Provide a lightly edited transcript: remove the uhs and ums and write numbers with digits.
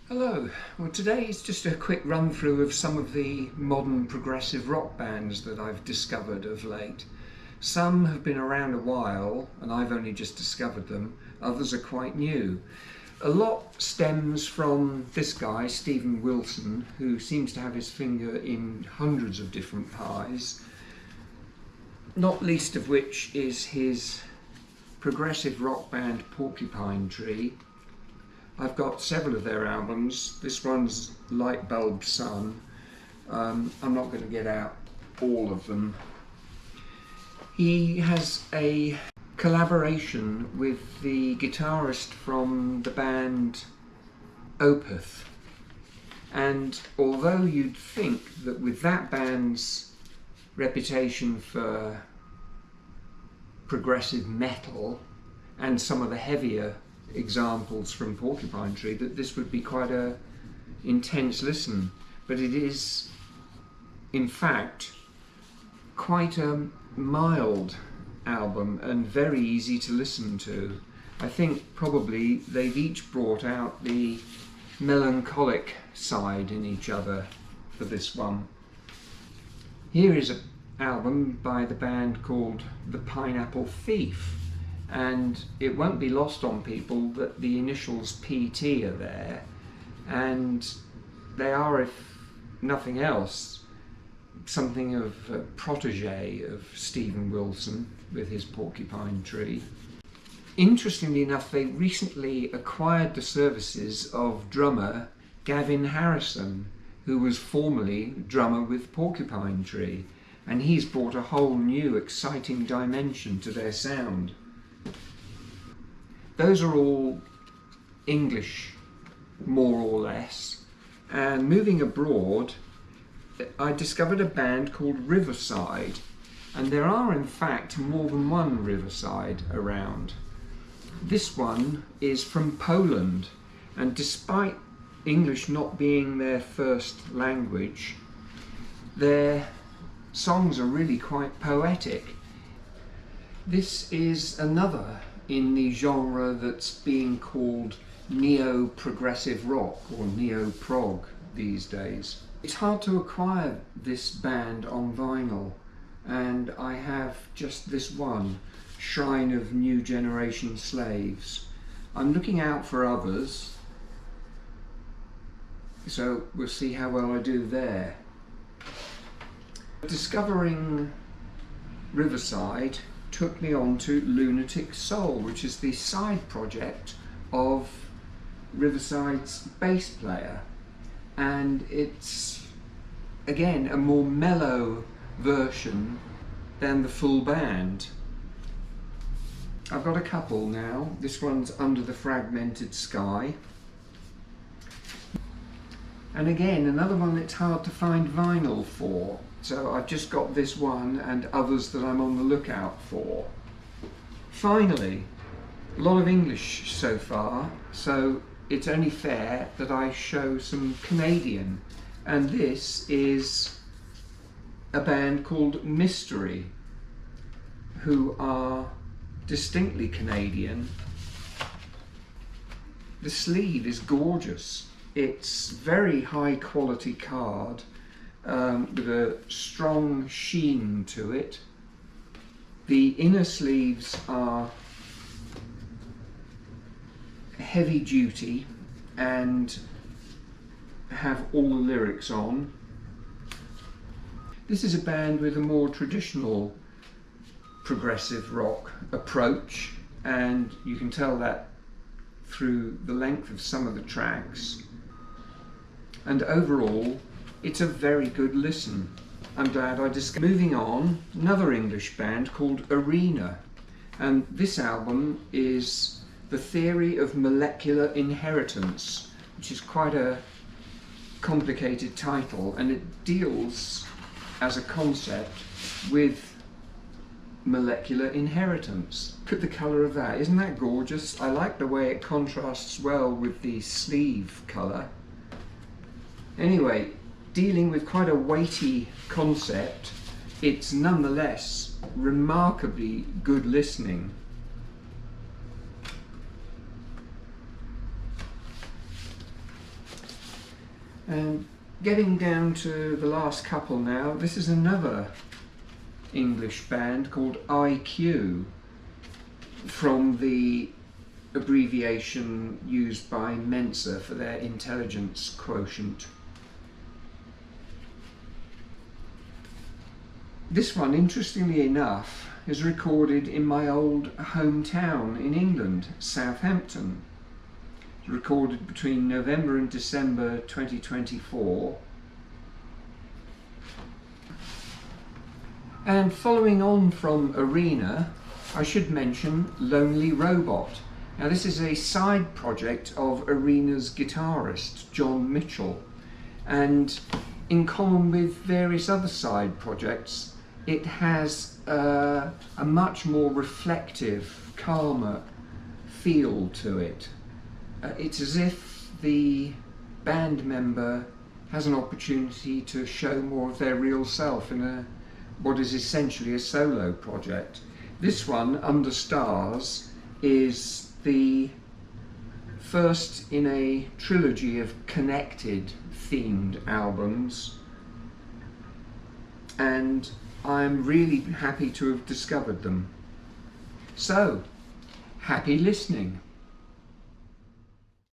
Hello. Well, today is just a quick run through of some of the modern progressive rock bands that I've discovered of late. Some have been around a while and I've only just discovered them, others are quite new. A lot stems from this guy, Steven Wilson, who seems to have his finger in hundreds of different pies, not least of which is his progressive rock band Porcupine Tree. I've got several of their albums. This one's Light Bulb Sun. I'm not going to get out all of them. He has a collaboration with the guitarist from the band Opeth. And although you'd think that with that band's reputation for progressive metal and some of the heavier examples from Porcupine Tree, that this would be quite a intense listen, but it is in fact quite a mild album and very easy to listen to. I think probably they've each brought out the melancholic side in each other for this one. Here is an album by the band called The Pineapple Thief, and it won't be lost on people that the initials PT are there, and they are, if nothing else, something of a protege of Steven Wilson with his Porcupine Tree. Interestingly enough, they recently acquired the services of drummer Gavin Harrison, who was formerly drummer with Porcupine Tree, and he's brought a whole new exciting dimension to their sound. Those are all English, more or less, and moving abroad, I discovered a band called Riverside, and there are in fact more than one Riverside around. This one is from Poland, and despite English not being their first language, their songs are really quite poetic. This is another in the genre that's being called neo-progressive rock or neo-prog these days. It's hard to acquire this band on vinyl, and I have just this one, Shrine of New Generation Slaves. I'm looking out for others, so we'll see how well I do there. Discovering Riverside took me on to Lunatic Soul, which is the side project of Riverside's bass player, and it's again a more mellow version than the full band. I've got a couple now. This one's Under the Fragmented Sky, and again another one that's hard to find vinyl for. So I've just got this one and others that I'm on the lookout for. Finally, a lot of English so far, so it's only fair that I show some Canadian. And this is a band called Mystery, who are distinctly Canadian. The sleeve is gorgeous. It's very high quality card, with a strong sheen to it. The inner sleeves are heavy duty and have all the lyrics on. This is a band with a more traditional progressive rock approach, and you can tell that through the length of some of the tracks. And overall, it's a very good listen. I'm glad I discovered. Moving on, another English band called Arena, and this album is The Theory of Molecular Inheritance, which is quite a complicated title, and it deals as a concept with molecular inheritance. Look at the colour of that, isn't that gorgeous? I like the way it contrasts well with the sleeve colour. Anyway, dealing with quite a weighty concept, it's nonetheless remarkably good listening. And getting down to the last couple now, this is another English band called IQ, from the abbreviation used by Mensa for their intelligence quotient. This one, interestingly enough, is recorded in my old hometown in England, Southampton. It's recorded between November and December 2024. And following on from Arena, I should mention Lonely Robot. Now this is a side project of Arena's guitarist, John Mitchell, and in common with various other side projects, it has a much more reflective, calmer feel to it. It's as if the band member has an opportunity to show more of their real self in what is essentially a solo project. This one, Under Stars, is the first in a trilogy of connected themed albums, and I'm really happy to have discovered them. So, happy listening.